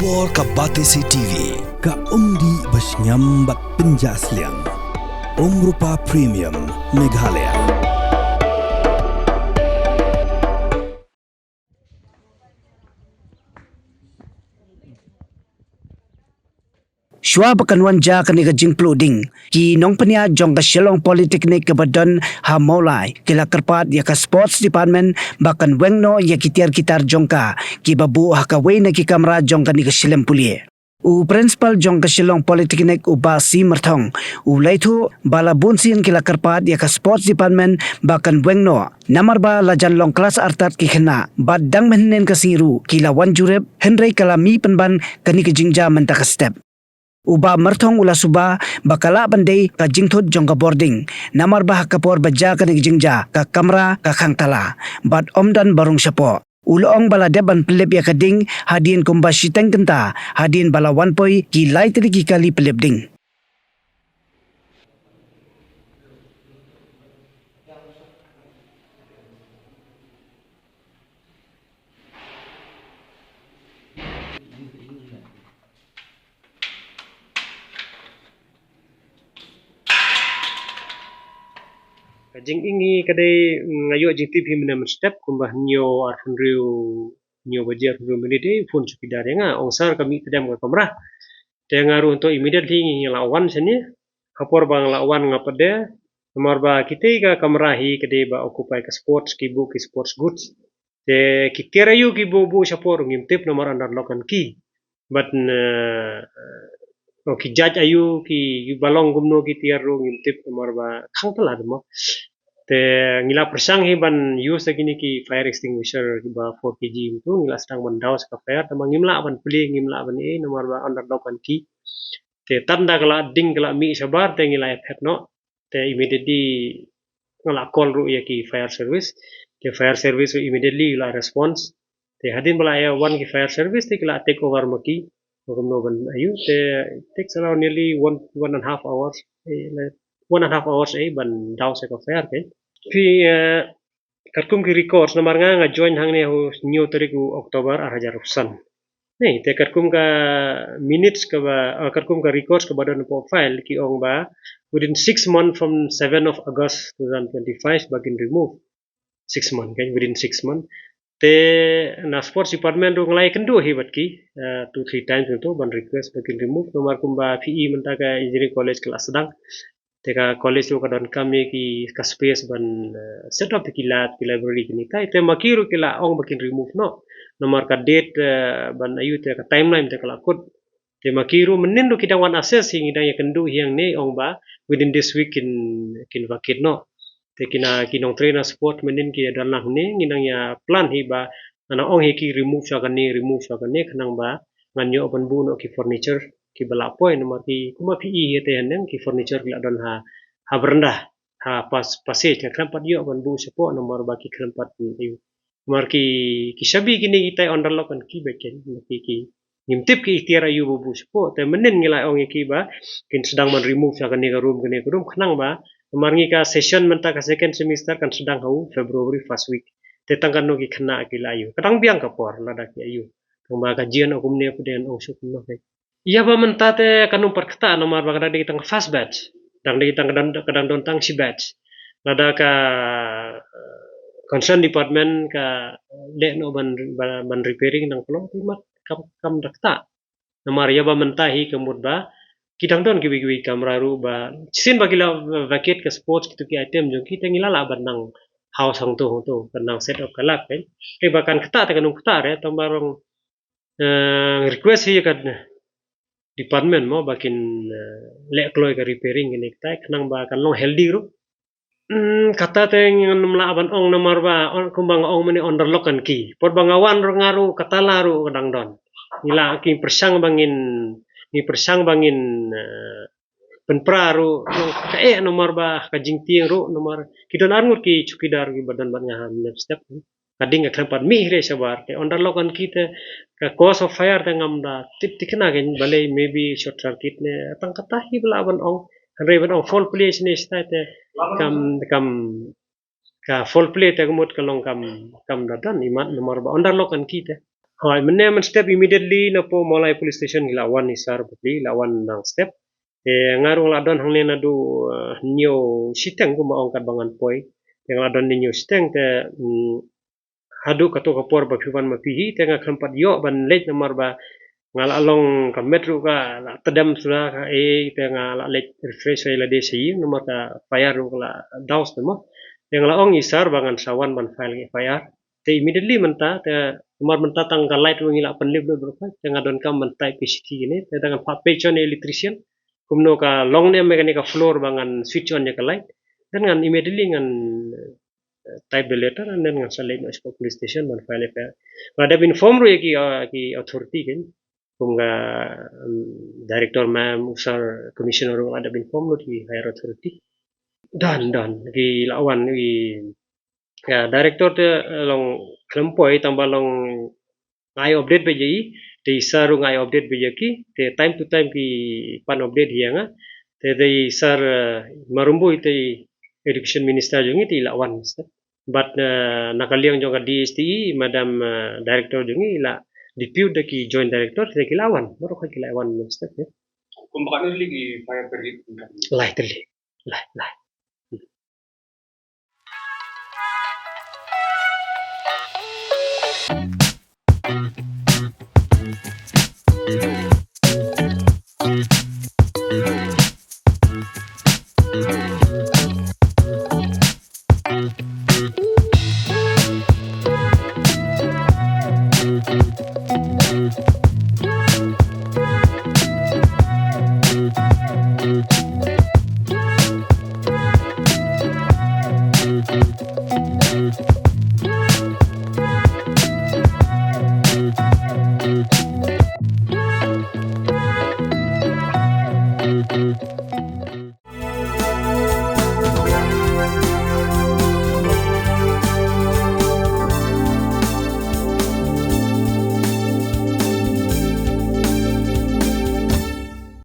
War ka Batesi TV ka undi basnyambak penjaslian Rupa Premium Meghalaya. Shua bakan wanja kani ka jingpluding ki nong pania jong ka Shillong Polytechnic ka badon ha maulai kila kerpat ya ka sports department bakan wengno ya kitiar kitar jongka ki babu ha ka na ki kamera jong kani ka Shillong Pulie. U principal jong ka Shillong Polytechnic u basi merthong u laitu bala bunsin kila kerpat ya ka sports department bakan wengno namar ba lajan long kelas artat ki khna badang menen ka siru kila wan jurep henry kala mi penban kani ka jingja menta ka step. Uba merthong ula suba bakala bandai ka jingthut jongka boarding namar bah kapor baja ka jingja ka kamera ka khangtala bat omdan barung syapo ulong bala deban pelip ya kading hadin kumba shiteng kenta hadin bala wanpoi ki lai tri ki kali pelip ding. Jing ingi kadai ngayo jing TV menam step kumbah nyo arfun riu nyo bajar riu meniti pun cukidar nga ongsar kami kedam ka kamera te ngaru untuk immediately ngi lawan sini kapor bang lawan ngapade nomor ba kita ka kamera hi kadai ba occupy ka sports ki sports goods te kikira yu ki bu sapor ngimtip nomor andar lokan ki but ki judge ayu ki balong gumno ki tiaru ngimtip nomor ba khang tala mo te ngila persang hi ban use gini ki fire extinguisher ba 4 kg itu ngila sedang mendaus ka fire tamang ngimla ban peli ngimla ban nomor ba under dokan ki te tanda kala ding kala mi sabar te ngila effect no te immediately ngala call ru ya ki fire service immediately la response te hadin bala ya one ki fire service te kala take over maki no ban ayu te takes around nearly 1.5 hours 1.5 hours ban daus ka fire ke Pi karkum ki records nomor nga join hang ne ho new tariku Oktober 2000. Nei te karkum ka minutes ka ba karkum ka records ka badan profile ki ong ba within 6 months from 7 of August 2025 bagin remove 6 months kan within 6 months te na sports department ro nglai kendu hibat ki 2-3 times itu ban request bagin remove nomor kumba PE mentaka engineering college kelas sedang teka college ko kadon kami ki ka space ban set up ki lab ki library ki nikai te makiru ki la ong bakin remove no nomor ka date ban ayu te ka timeline te kala kod te makiru menindu kita wan access hing ida ya kendu hiang ne ong ba within this week kin vakit no te kina kinong trainer sport menin ki dalang ne nginang ya plan hi ba ana ong hi ki remove sa kan ne kanang ba nganyo open bu no ki furniture ki balapoi nomor ki kuma PE hete haneng ki furniture ki adon ha berendah ha pasage ka krempat yo ban bu sepo nomor baki krempat yu nomor ki sabi kini kita underlock kan ki beken ki ngimtip ki ikhtiar ayu bu sepo te menen ngila ong ki ba kin sedang man remove sa kan room kenang ba nomor ngi ka session menta ka second semester kan sedang hau February first week te tangkan no ki kena ki layu kadang biang kapor lada ki ayu kamba kajian akum ne puden ong suk no iya ba mentate kanung perketa nomor bagada di tang fast batch dang di tang kadang don tang si batch nada ka concern department ka le no ban repairing nang pelong timat kam dakta nomor iya ba mentahi kemud ba kidang don kiwi kamera ru ba sin bagila vacate ka sports kitu ki item jong kita ngilala ban nang house hang tu kanang set up kalak kan bahkan keta ta kanung keta re tambarong request hi kan department mo bakin lek kloy ka repairing ini kita kenang ba kan long healthy ru kata teng namla aban ong nomor ba on kumbang ong meni underlock kan ki pod bangawan ro ngaru katala ru kadang don ngila ki persang bangin penpra ru ka nomor ba ka jingtieng ru nomor kidon arngur ki cukidar ki badan ban ngaham step kading ka krempat mi re sabar te underlock kan kita ka cause of fire tengam da tip tikna gen balai maybe short circuit ne tang katahi belaban ong reven ong full play sini state kam ka full play te gumut kalong kam dadan imat nomor ba underlock kan kita Hai, men step immediately na po Molai police station gilawan ni sar beli lawan nang step. Ngarung ladon hang ne nadu nyo siteng ko maongkat bangan poi. Yang ladon ni nyo siteng te hadu kato kapor ba piwan mapihi te ngakampat yo ban lej namar ba ngala along ka metro ka la tedam sudah ka te ngala lej refresh la de sei nomor ka fire la daus temo yang la ong isar bangan sawan ban file fire te immediately menta te nomor menta tanggal light wengi la penlib do berapa te ngadon kam mentai PCT ini te dengan pak pechon electrician kumno ka long ne mekanika floor bangan switch on ya ka light dan ngan immediately ngan type the letter and then ngan salin no police station man file FIR. Ada inform ro ki authority kan kumga director ma'am usar commissioner ro ada inform ro di higher authority. Dan ki lawan ki ya director te long klempoi tambah long ngai update be jai te saru ngai update be ki te time to time ki pan update hianga te dei sar marumbu te education minister jungi ti lawan but nakaliang jonga DSTI madam director jungi la depute ki joint director te kilawan baru ka kilawan step ya kumbakan lagi fire permit lai teli lai Thank you.